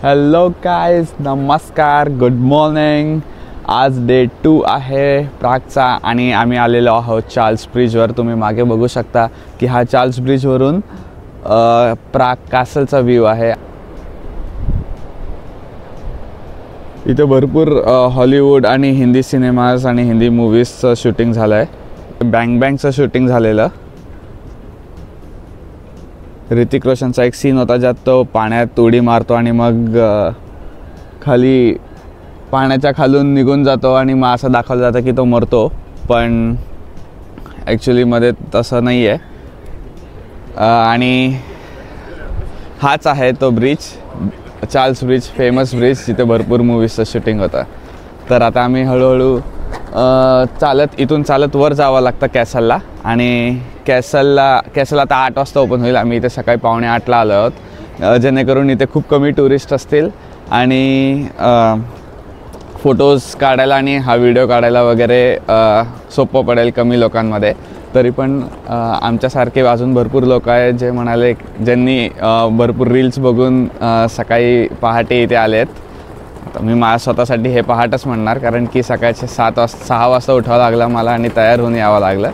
Hello guys, नमस्कार, good morning. आज day 2 आहे प्रागचा आणि आम्ही आलेलो आहोत चार्ल्स ब्रिजवर। तुम्ही मागे बघू शकता की हा चार्ल्स ब्रिजवरून प्राग कॅसलचा व्ह्यू आहे। इथे भरपूर हॉलिवूड आणि हिंदी सिनेमाज आणि हिंदी मूवीजचं शूटिंग झालं आहे। बँग बँगचं शूटिंग झालेलं। ऋतिक रोशनचा एक सीन होता ज्यात तो पाण्यात उडी मारतो आणि मग खाली पाण्याच्या खालून निघून जातो आणि मग असं दाखवलं जातं की तो मरतो, पण ॲक्च्युली मध्ये तसं नाही आहे। आणि हाच आहे तो bridge, Charles bridge, famous bridge जिथे भरपूर मूवीजचं शूटिंग होतं। तर आता आम्ही हळूहळू इथून चालत वर जावं लागतं कॅसलला। आणि कॅसल आता 8 वाजता ओपन होईल। आम्ही इथे सकाळी 7:45ला आलो आहोत, जेणेकरून इथे खूप कमी टुरिस्ट असतील आणि फोटोज काढायला आणि हा व्हिडिओ काढायला वगैरे सोपं पडेल कमी लोकांमध्ये। तरी पण आमच्यासारखे अजून भरपूर लोक आहेत जे म्हणाले, ज्यांनी भरपूर रील्स बघून सकाळी पहाटे इथे आले आहेत। आता मी माझ्या स्वतःसाठी हे पहाटच म्हणणार, कारण की सकाळचे 6 वाजता उठावं लागलं मला आणि तयार होऊन यावं लागलं।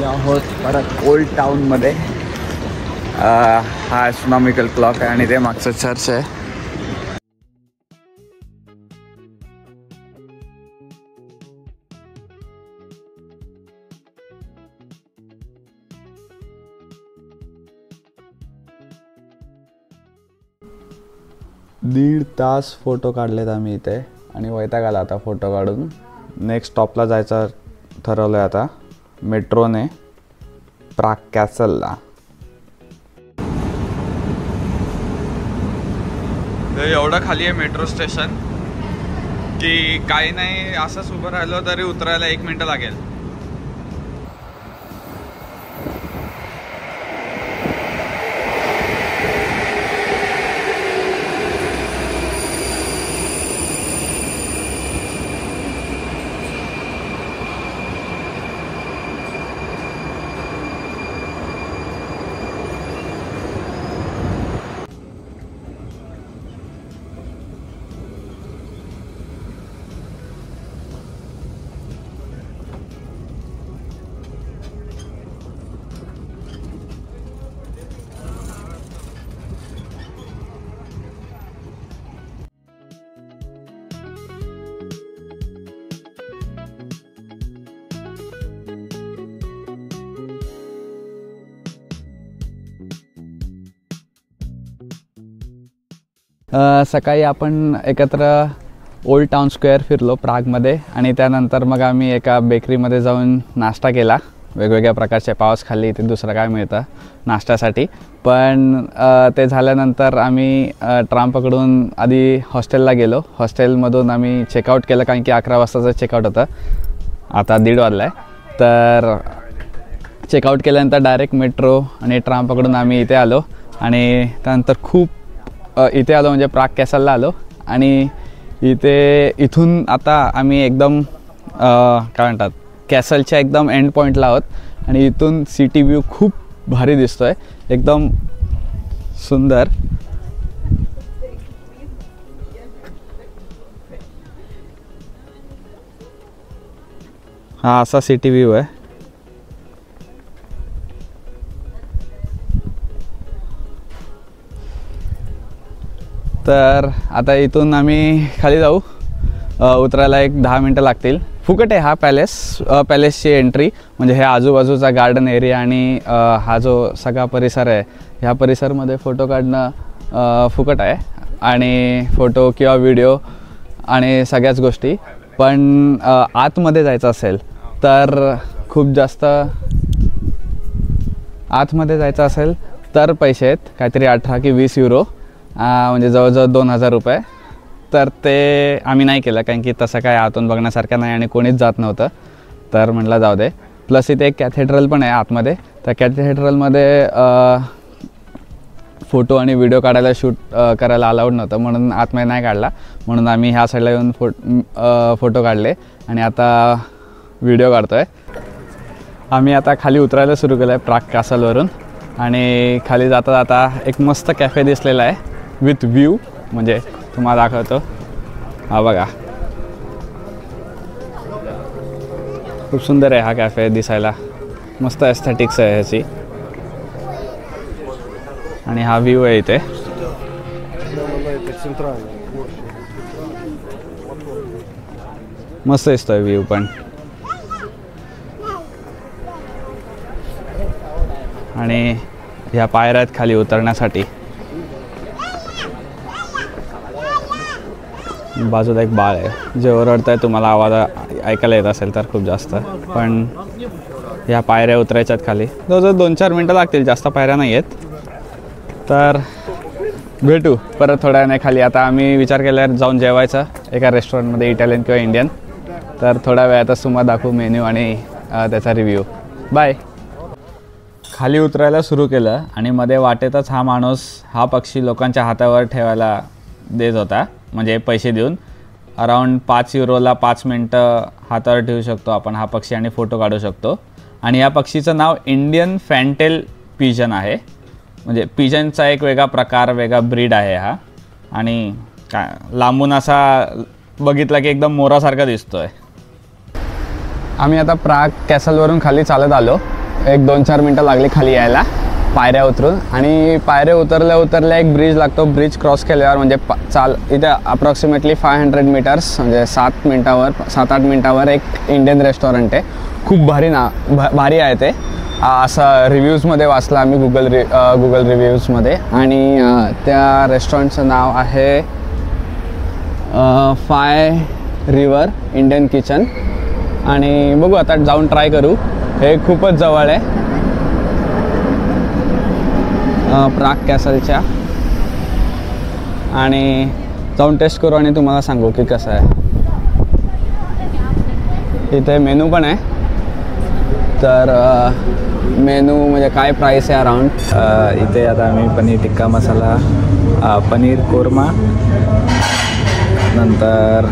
आहोत परत ओल्ड टाउनमध्ये। हा ॲस्ट्रॉनॉमिकल क्लॉक आहे आणि ते मागचं चर्च आहे। दीड तास फोटो काढलेत आम्ही इथे आणि वैताग आला आता फोटो काढून। नेक्स्ट स्टॉपला जायचं ठरवलं आहे आता मेट्रोने प्राग कॅसलला। एवढं खाली आहे मेट्रो स्टेशन की काही नाही, असंच उभं राहिलो तरी उतरायला 1 मिनिट लागेल। सकाळी आपण एकत्र ओल्ड टाउन स्क्वेअर फिरलो प्रागमध्ये आणि त्यानंतर मग आम्ही एका बेकरीमध्ये जाऊन नाश्ता केला। वेगवेगळ्या प्रकारचे पावस खाल्ले। इथे दुसरं काय मिळतं नाश्त्यासाठी, पण ते झाल्यानंतर आम्ही ट्राम पकडून आधी हॉस्टेलला गेलो। हॉस्टेलमधून आम्ही चेकआउट केलं कारण की 11 वाजताचं चेकआउट होतं, आता 1:30 वाजला आहे। तर चेकआउट केल्यानंतर डायरेक्ट मेट्रो आणि ट्राम पकडून आम्ही इथे आलो आणि त्यानंतर इथे आलो म्हणजे प्राग कॅसलला आलो। आणि इथून आता आम्ही एकदम काय म्हणतात कॅसलच्या एकदम एंड पॉईंटला आहोत आणि इथून सिटी व्ह्यू खूप भारी दिसतोय, एकदम सुंदर। हा असा सिटी व्ह्यू आहे। तर आता इथून आम्ही खाली जाऊ, उतरायला एक 10 मिनटं लागतील। फुकट आहे हा पॅलेसची एंट्री, म्हणजे हे आजूबाजूचा गार्डन एरिया आणि हा जो सगळा परिसर आहे ह्या परिसरमध्ये फोटो काढणं फुकट आहे आणि फोटो किंवा व्हिडिओ आणि सगळ्याच गोष्टी। पण आतमध्ये जायचं असेल तर खूप जास्त, आतमध्ये जायचं असेल तर पैसे आहेत काहीतरी 18 की 20 युरो म्हणजे जवळजवळ 2000 रुपये. तर ते आम्ही नाही केलं कारण की तसं काय आतून बघण्यासारखं नाही आणि कोणीच जात नव्हतं. तर म्हटलं जाऊ दे. प्लस इथे एक कॅथेड्रल पण आहे आतमध्ये. त्या कॅथेड्रलमध्ये फोटो आणि व्हिडिओ काढायला शूट करायला अलाउड नव्हतं म्हणून आतमध्ये नाही काढला. म्हणून आम्ही ह्या साईडला येऊन फोटो काढले आणि आता व्हिडिओ काढतो आहे. आम्ही आता खाली उतरायला सुरू केलं आहे प्राग कॅसलवरून आणि खाली जाता जाता एक मस्त कॅफे दिसलेला आहे विथ व्ह्यू. म्हणजे तुम्हाला दाखवतो. हा बघा, खूप सुंदर आहे हा कॅफे दिसायला. मस्त एस्थेटिक्स आहे ह्याची आणि हा व्ह्यू आहे इथे. मस्त दिसतोय व्ह्यू पण. आणि ह्या पायऱ्या आहेत खाली उतरण्यासाठी. बाजूला एक बाळ आहे जे ओरडतंय. तुम्हाला आवाज ऐकायला येत असेल तर खूप जास्त. पण ह्या पायऱ्या उतरायच्यात खाली. जवळजवळ 2-4 मिनटं लागतील, जास्त पायऱ्या नाही आहेत. तर भेटू परत थोड्या वेळाने खाली. आता आम्ही विचार केला जाऊन जेवायचं एका रेस्टॉरंटमध्ये, इटालियन किंवा इंडियन. तर थोड्या वेळातच तुम्हाला दाखवू मेन्यू आणि त्याचा रिव्ह्यू. बाय. खाली उतरायला सुरू केलं आणि मध्ये वाटेतच हा माणूस हा पक्षी लोकांच्या हातावर ठेवायला देत होता. म्हणजे पैसे देऊन अराऊंड 5 युरोला 5 मिनटं हातावर ठेवू शकतो आपण हा पक्षी आणि फोटो काढू शकतो. आणि या पक्षीचं नाव इंडियन फॅन्टेल पिजन आहे. म्हणजे पिजनचा एक वेगळा प्रकार, वेगळा ब्रीड आहे हा. आणि काय लांबून असा बघितला की एकदम मोरासारखा दिसतोय. आम्ही आता प्राग कॅसलवरून खाली चालत आलो. एक 2-4 मिनटं लागली खाली यायला पायऱ्या उतरून. आणि पायऱ्या उतरल्या एक ब्रिज लागतो. ब्रिज क्रॉस केल्यावर म्हणजे इथे अप्रॉक्सिमेटली 500 मीटर्स म्हणजे 7-8 मिनटावर एक इंडियन रेस्टॉरंट आहे. खूप भारी आहे ते. असं रिव्ह्यूजमध्ये वाचलं आम्ही गुगल रिव्ह्यूजमध्ये. आणि त्या रेस्टॉरंटचं नाव आहे फाय रिवर इंडियन किचन. आणि बघू आता जाऊन ट्राय करू. हे खूपच जवळ आहे प्राग कॅसलच्या. आणि जाऊन टेस्ट करू आणि तुम्हाला सांगू की कसं आहे. इथे मेनू पण आहे. तर मेनू म्हणजे काय प्राईस आहे अराउंड. इथे आता आम्ही पनीर टिक्का मसाला, पनीर कोरमा, नंतर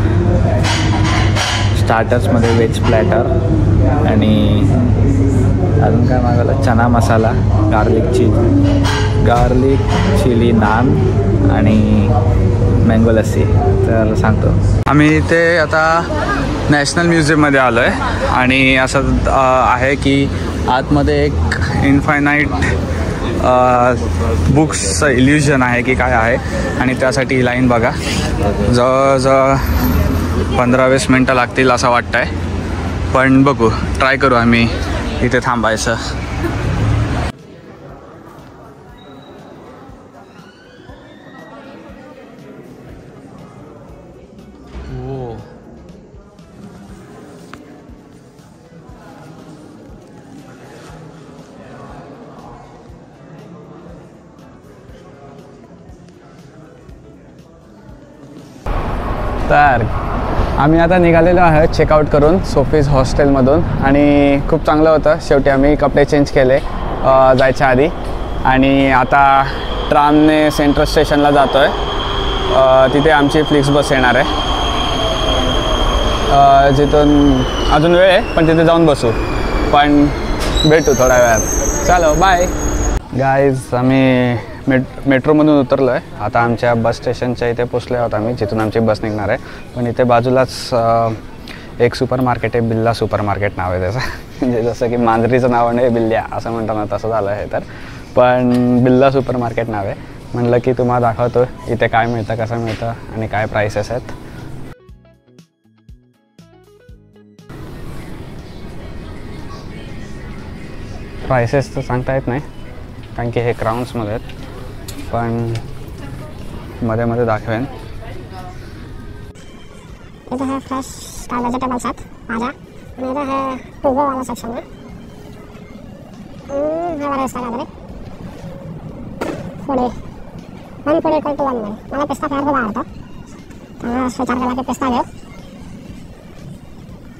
स्टार्टर्समध्ये व्हेज प्लॅटर आणि अजून काय मागवलं, चना मसाला, गार्लिक चिली नान आणि मँगो लस्सी. तर सांगतो आम्ही इथे आता नॅशनल म्युझियममध्ये आलो आहे. आणि असं आहे की आतमध्ये एक इन्फायनाईट बुक्सचं इल्युजन आहे की काय आहे. आणि त्यासाठी लाईन बघा, जवळजवळ 15-20 मिनटं लागतील असं वाटतं आहे. पण बघू, ट्राय करू आम्ही इथे थांबायचं. तर आम्ही आता निघालेलो आहे चेकआउट करून सोफीज हॉस्टेलमधून. आणि खूप चांगलं होतं. शेवटी आम्ही कपडे चेंज केले जायच्या आधी. आणि आता ट्रामने सेंट्रल स्टेशनला जातो आहे. तिथे आमची फ्लिक्स बस येणार आहे. जिथून अजून वेळ आहे पण तिथे जाऊन बसू. पण भेटू थोड्या वेळात. चलो बाय गाईज. आम्ही मेट्रोमधून उतरलो आहे. आता आमच्या बस स्टेशनच्या इथे पोचले आहोत आम्ही, जिथून आमची बस निघणार आहे. पण इथे बाजूलाच एक सुपर मार्केट आहे, बिल्ला सुपर मार्केट नाव आहे त्याचं. म्हणजे जसं की मांजरीचं नाव नाही बिल्ल्या असं म्हणतात ना, तसं झालं आहे. तर पण बिल्ला सुपर मार्केट नाव आहे. म्हणलं की तुम्हाला दाखवतो इथे काय मिळतं, कसं मिळतं आणि काय प्राइसेस आहेत. प्राइसेस तर सांगता येत नाही कारण की हे क्राउन्समध्ये आहेत. पण मध्ये मध्ये दाखवेन. इधर है फ्रेश का वेजिटेबल सेट आजा. मेरा है हुगो वाला सेक्शन में. हमारा इसका गाजर फुले 1 फूड इक्वल टू 1 वन. मला पिस्ता फ्लेवर खूप आवडतो. तर विचार केला की पिस्ता घेऊ.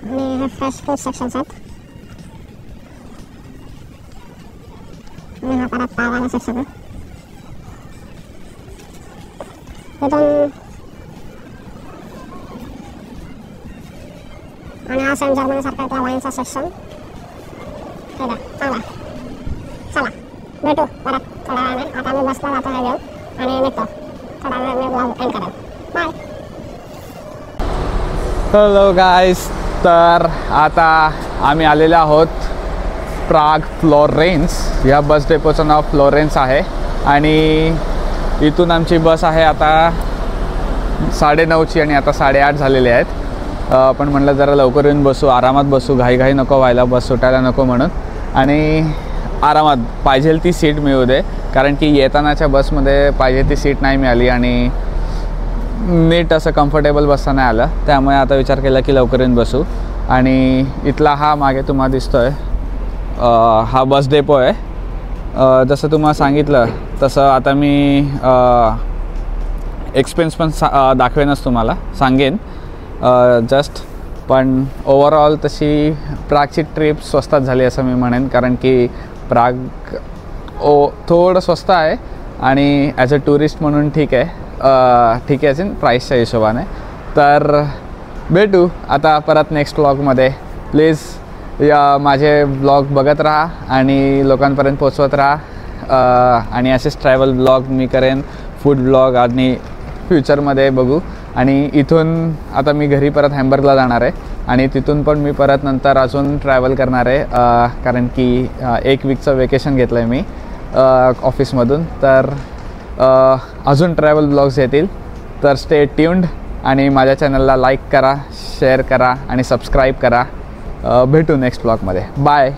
आणि हे फ्रेश फ्रूट सेक्शन्स आहेत. आणि हा परत पाववाला सेक्शन आहे. तिथून आणि हा सेंट जर्मनीसारखा इथला वाईनचा सेक्शन. हे बघा चांगला. चला भेटू परत थोड्या वेळाने. आता मी बसला जातो हे घेऊन आणि निघतो. थोड्या वेळ मी ब्लॉग एंड करेन. बाय. हॅलो गाईज, तर आता आम्ही आलेलो आहोत प्राग फ्लोरेन्स. या बस डेपोचं नाव फ्लोरेन्स आहे आणि इथून आमची बस आहे आता 9:30ची आणि आता 8:30 झालेले आहेत. पण म्हटलं जरा लवकर येऊन बसू, आरामात बसू, घाई नको व्हायला, बस सुटायला नको म्हणून. आणि आरामात पाहिजे ती सीट मिळू दे, कारण की येतानाच्या बसमध्ये पाहिजे ती सीट नाही मिळाली आणि नीट असं कम्फर्टेबल बसता नाही आलं. त्यामुळे आता विचार केला की लवकर येऊन बसू. आणि इथला हा मागे तुम्हाला दिसतो आहे हा बस डेपो आहे. जसं तुम्हाला सांगितलं तसं आता मी एक्सपेन्स पण दाखवेनच, तुम्हाला सांगेन जस्ट. पण ओव्हरऑल तशी प्रागची ट्रिप स्वस्तात झाली असं मी म्हणेन, कारण की प्राग थोडं स्वस्त आहे आणि ॲज अ टुरिस्ट म्हणून ठीक आहे असेल प्राईसच्या हिशोबाने. तर भेटू आता परत नेक्स्ट व्लॉगमध्ये. प्लीज माझे ब्लॉग बघत राहा आणि लोकांपर्यंत पोचवत राहा. आणि असेच ट्रॅव्हल ब्लॉग मी करेन, फूड ब्लॉग आणि फ्युचरमध्ये बघू. आणि इथून आता मी घरी परत हॅम्बर्गला जाणार आहे आणि तिथून पण मी परत नंतर अजून ट्रॅव्हल करणार आहे, कारण की 1 वीकचं वेकेशन घेतलं आहे मी ऑफिसमधून. तर अजून ट्रॅव्हल ब्लॉग्स येतील. तर स्टे ट्यून्ड आणि माझ्या चॅनलला लाईक करा, शेअर करा आणि सबस्क्राईब करा. भेटू नेक्स्ट ब्लॉगमध्ये. बाय.